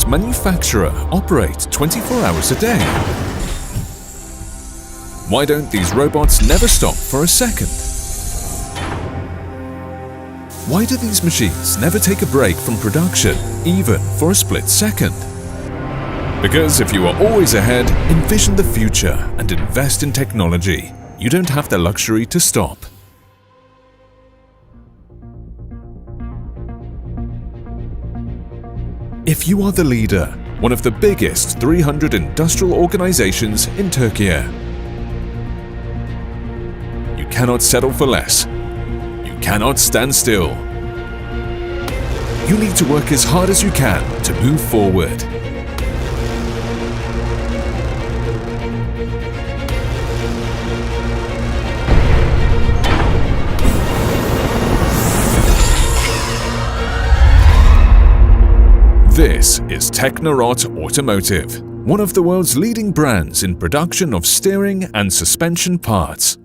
robot manufacturer operate 24 hours a day? Why don't these robots never stop for a second? Why do these machines never take a break from production, even for a split second? Because if you are always ahead, envision the future and invest in technology. You don't have the luxury to stop. If you are the leader, one of the biggest 300 industrial organizations in Türkiye, you cannot settle for less. You cannot stand still. You need to work as hard as you can to move forward. This is Teknorot Automotive, one of the world's leading brands in production of steering and suspension parts.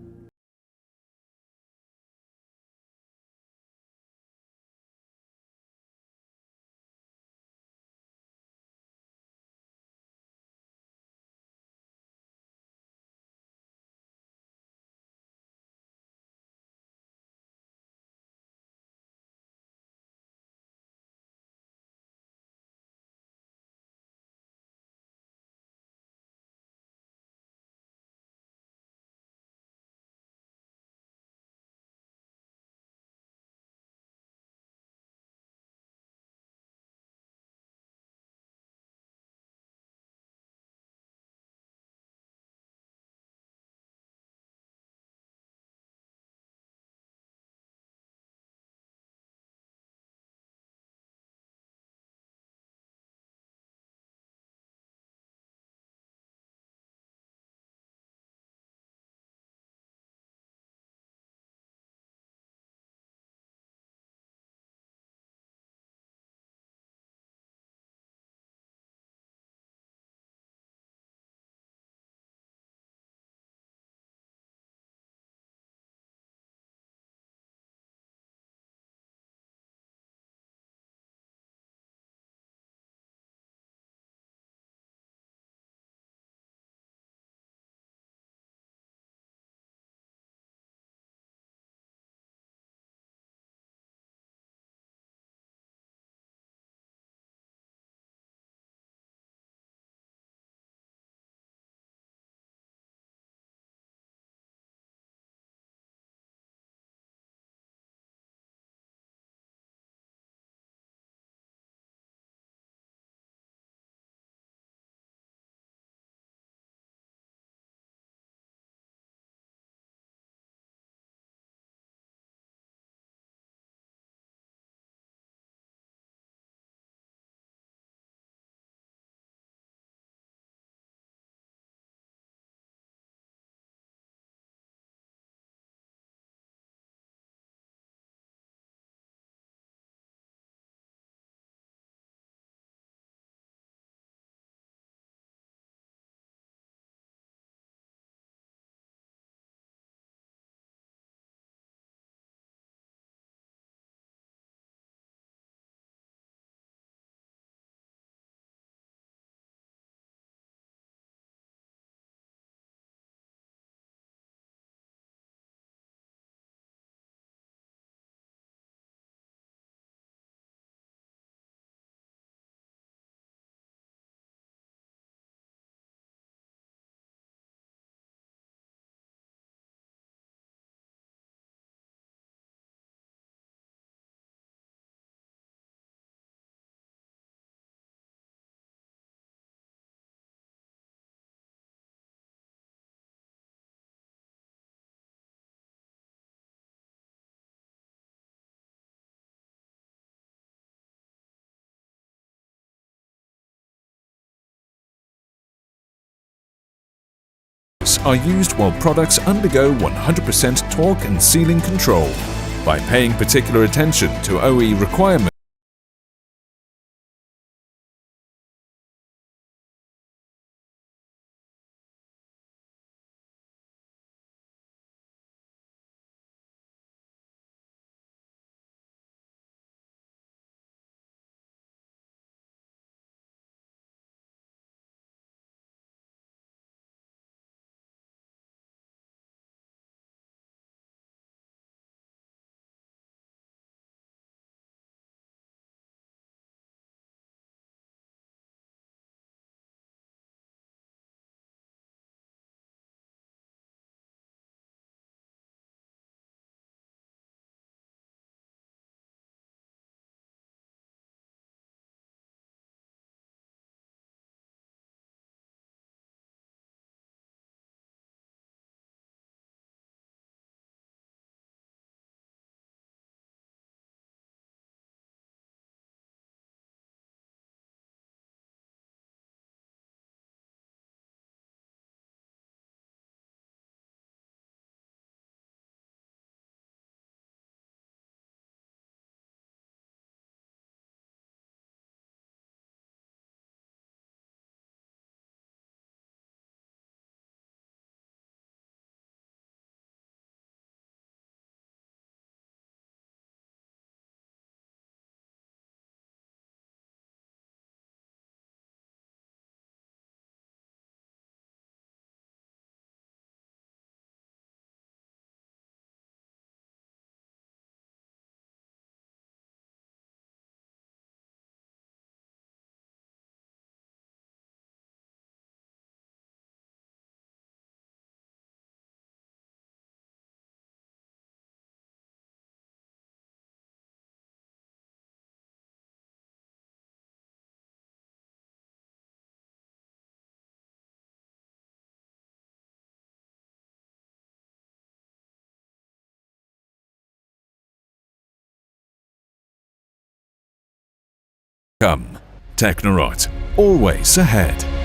Are used while products undergo 100% torque and sealing control. By paying particular attention to OE requirements, Come, Teknorot, always ahead.